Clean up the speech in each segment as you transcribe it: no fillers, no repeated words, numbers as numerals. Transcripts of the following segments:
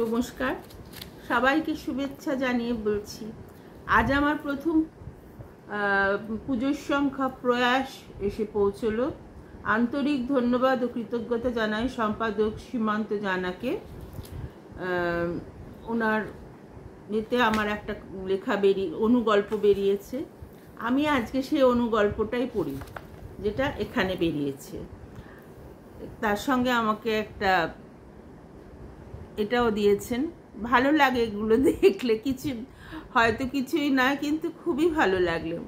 নমস্কার, সবাইকে শুভেচ্ছা জানিয়ে বলছি আজ আমার প্রথম পুজোর সংখ্যা প্রয়াস এসে পৌঁছলো। আন্তরিক ধন্যবাদ ও কৃতজ্ঞতা জানাই সম্পাদক সীমান্ত জানাকে। ওনার এতে আমার একটা লেখা অনুগল্প বেরিয়েছে। আমি আজকে সেই অনুগল্পটাই পড়ি যেটা এখানে বেরিয়েছে। তার সঙ্গে আমাকে একটা এটাও দিয়েছেন। ভালো লাগে এগুলো দেখলে, হয়তো কিছুই না, কিন্তু খুবই ভালো লাগলো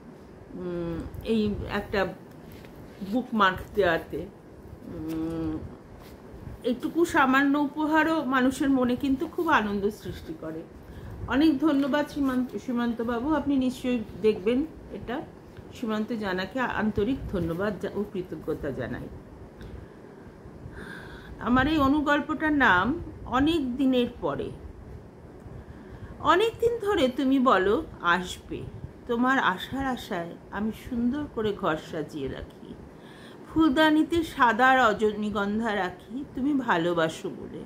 এই একটা বুকমার্ক দেওয়াতে। এইটুকু সামান্য উপহারও মানুষের মনে কিন্তু খুব আনন্দ সৃষ্টি করে। অনেক ধন্যবাদ সীমান্তবাবু, আপনি নিশ্চয়ই দেখবেন এটা। সীমান্ত জানাকে আন্তরিক ধন্যবাদ ও কৃতজ্ঞতা জানাই। আমার এই অনুগল্পটার নাম অনেক দিনের পরে। অনেক দিন ধরে তুমি বলো আসবে, তোমার আশার আশায় আমি সুন্দর করে ঘর সাজিয়ে রাখি, ফুলদানিতে সাদা রজনীগন্ধা রাখি, তুমি ভালোবাসো বলে।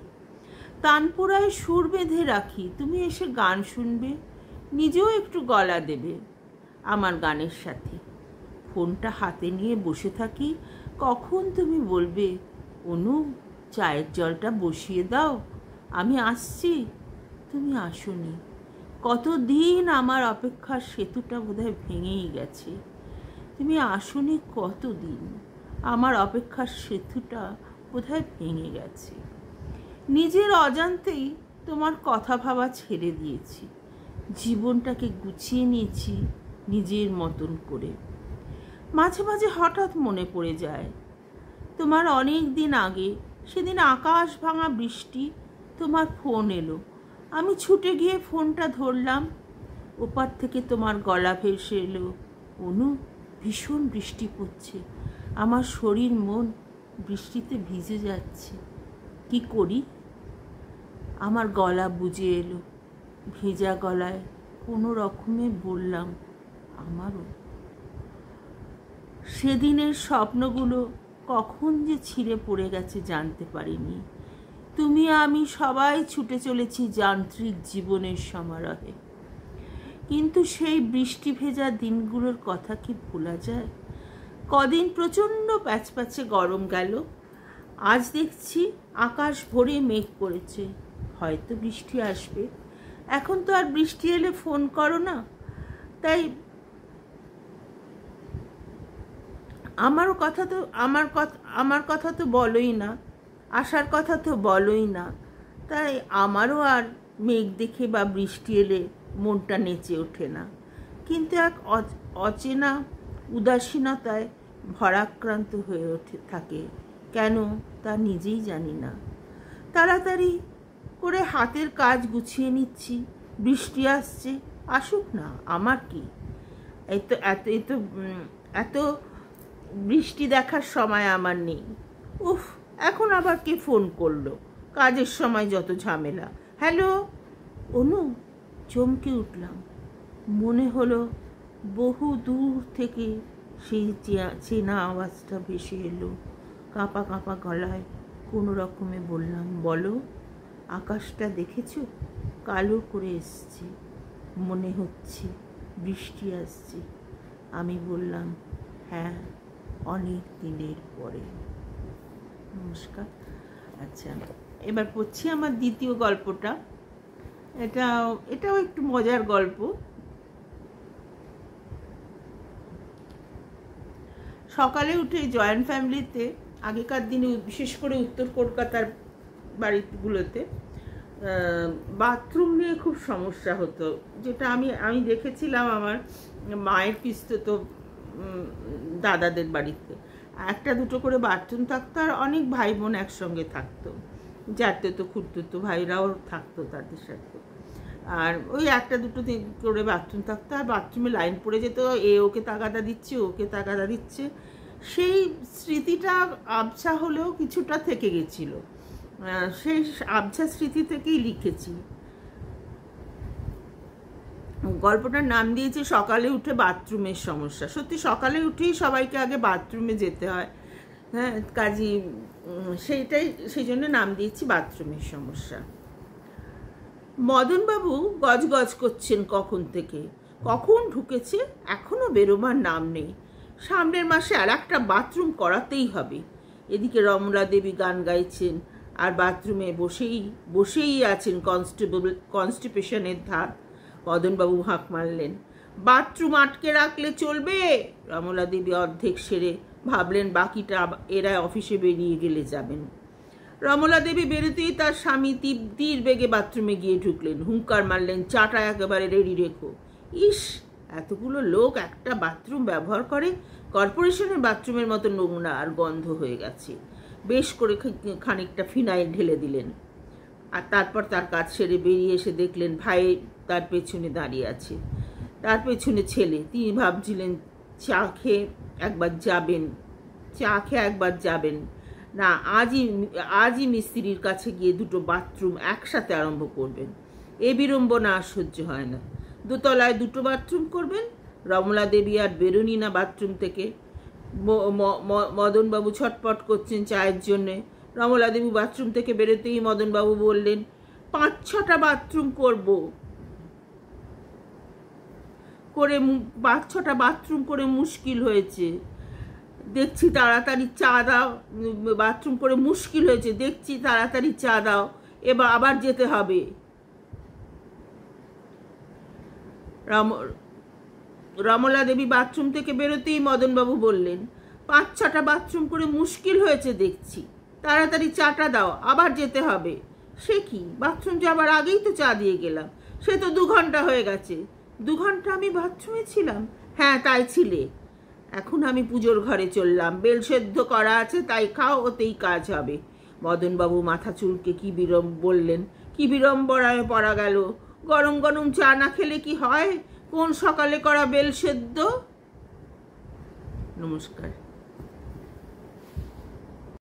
তানপুরায় সুর বেঁধে রাখি, তুমি এসে গান শুনবে, নিজেও একটু গলা দেবে আমার গানের সাথে। ফোনটা হাতে নিয়ে বসে থাকি, কখন তুমি বলবে অনু চায়ের জলটা বসিয়ে দাও, আমি আসছি। তুমি আসোনি। কতদিন আমার অপেক্ষার সেতুটা বোধহয় ভেঙেই গেছে। তুমি আসোনি কতদিন, আমার অপেক্ষার সেতুটা বোধহয় ভেঙে গেছে। নিজের অজান্তেই তোমার কথা ভাবা ছেড়ে দিয়েছি, জীবনটাকে গুছিয়ে নিয়েছি নিজের মতন করে। মাঝে মাঝে হঠাৎ মনে পড়ে যায় তোমার অনেক দিন আগে, সেদিন আকাশ ভাঙা বৃষ্টি, তোমার ফোন এলো, আমি ছুটে গিয়ে ফোনটা ধরলাম। ওপার থেকে তোমার গলা ভেসে এলো, অনু ভীষণ বৃষ্টি পড়ছে, আমার শরীর মন বৃষ্টিতে ভিজে যাচ্ছে, কি করি? আমার গলা বুঝে এলো, ভেজা গলায় কোনো রকমে বললাম আমারও। সেদিনের স্বপ্নগুলো কখন যে ছিঁড়ে পড়ে গেছে জানতে পারিনি। তুমি আমি সবাই ছুটে চলেছি যান্ত্রিক জীবনের সমারোহে, কিন্তু সেই বৃষ্টি ভেজা দিনগুলোর কথা কি ভোলা যায়? কদিন প্রচণ্ড প্যাচপ্যাচে গরম গেল, আজ দেখছি আকাশ ভরে মেঘ করেছে, হয়তো বৃষ্টি আসবে। এখন তো আর বৃষ্টি এলে ফোন করো না, তাই আমার কথা তো বলোই না, আসার কথা তো বলোই না। তাই আমারও আর মেঘ দেখে বা বৃষ্টি এলে মনটা নেচে ওঠে না, কিন্তু এক অচেনা উদাসীনতায় ভরাক্রান্ত হয়ে থাকে। কেন তা নিজেই জানি না। তাড়াতাড়ি করে হাতের কাজ গুছিয়ে নিচ্ছি, বৃষ্টি আসছে, আসুক না, আমার কি। এত বৃষ্টি দেখার সময় আমার নেই। উফ, এখন আবার কে ফোন করলো? কাজের সময় যত ঝামেলা। হ্যালো অনু, চমকে উঠলাম। মনে হলো বহু দূর থেকে সেই চেনা আওয়াজটা ভেসে এলো। কাঁপা কাঁপা গলায় কোনো রকমে বললাম, বলো। আকাশটা দেখেছো? কালো করে এসছে, মনে হচ্ছে বৃষ্টি আসছে। আমি বললাম, হ্যাঁ, অনেক দিনের পরে। নমস্কার। আচ্ছা, এবার পড়ছি আমার দ্বিতীয় গল্পটা। এটাও একটু মজার গল্প। সকালে উঠে জয়েন্ট ফ্যামিলিতে, আগেকার দিনে বিশেষ করে উত্তর কলকাতার বাড়িগুলোতে বাথরুম নিয়ে খুব সমস্যা হতো, যেটা আমি দেখেছিলাম আমার মায়ের পিস্তত দাদাদের বাড়িতে। একটা দুটো করে বাথরুম থাকতো, আর অনেক ভাই বোন একসঙ্গে থাকতো, যাতে তো খুঁড়তো ভাইরাও থাকতো তাদের সাথে। আর ওই একটা দুটো করে বাথরুম থাকতো, আর বাথরুমে লাইন পড়ে যেত, ওকে তাগাদা দিচ্ছে, ওকে তাগাদা দিচ্ছে। সেই স্মৃতিটা আবছা হলেও কিছুটা থেকে গেছিলো। সেই আবছা স্মৃতি থেকেই লিখেছি। গল্পটার নাম দিয়েছে সকালে উঠে বাথরুমের সমস্যা। সত্যি সকালে উঠেই সবাইকে আগে বাথরুমে যেতে হয়, হ্যাঁ, কাজী সেই জন্য নাম দিয়েছি বাথরুমের সমস্যা। মদনবাবু গজগজ করছেন কখন থেকে, কখন ঢুকেছে এখনো বেরোবার নাম নেই। সামনের মাসে আর একটা বাথরুম করাতেই হবে। এদিকে রমলা দেবী গান গাইছেন আর বাথরুমে বসেই আছেন কনস্টিপেশনের ধাত। মদনবাবু হাঁক মারলেন, বাথরুম আটকে রাখলে চলবে? রমলা দেবী অর্ধেক সেরে ভাবলেন বাকিটা এরা অফিসে বেরিয়ে গেলে যাবেন। রমলা দেবী বেরোতেই তার স্বামী তীর বেগে বাথরুমে গিয়ে ঢুকলেন। হুঙ্কার মারলেন, চাটা একেবারে রেডি রেখো। ইস, এতগুলো লোক একটা বাথরুম ব্যবহার করে, কর্পোরেশনের বাথরুমের মতো নোংরা আর গন্ধ হয়ে গেছে। বেশ করে খানিকটা ফিনাইল ঢেলে দিলেন আর তারপর তার কাজ সেরে বেরিয়ে এসে দেখলেন ভাই তার পেছনে দাঁড়িয়ে আছে, তার পেছনে ছেলে। তিনি ভাবছিলেন চা খেয়ে একবার যাবেন না, আজই মিস্ত্রির কাছে গিয়ে দুটো বাথরুম একসাথে আরম্ভ করবেন। এ বিড়ম্বনা আর সহ্য হয় না। দোতলায় দুটো বাথরুম করবেন। রমলা দেবী আর বেরোনি না বাথরুম থেকে। মদনবাবু ছটপট করছেন চায়ের জন্যে। রমলা দেবী বাথরুম থেকে বেরোতেই মদনবাবু বললেন, 5-6টা বাথরুম করে মুশকিল হয়েছে দেখছি, তাড়াতাড়ি চা দাও। বাথরুম করে মুশকিল হয়েছে দেখছি, তাড়াতাড়ি চা দাও, এবার আবার যেতে হবে। রমলা দেবী বাথরুম থেকে বেরোতেই মদনবাবু বললেন, 5-6টা বাথরুম করে মুশকিল হয়েছে দেখছি, তাড়াতাড়ি চাটা দাও, আবার যেতে হবে। সে কি, বাথরুম যাবার আগেই তো চা দিয়ে গেলাম, সে তো 2 ঘন্টা হয়ে গেছে। 2 ঘন্টা আমি বাথরুমে ছিলাম? হ্যাঁ, তাই ছিলে। এখন আমি পুজোর ঘরে চললাম, বেল সেদ্ধ করা আছে, তাই খাও, ওতেই কাজ হবে। মদনবাবু মাথা চুলকে বললেন, কি বিড়ম্বনায় পড়া গেল। গরম গরম চা না খেলে কি হয়? কোন সকালে করা বেল সেদ্ধ? নমস্কার।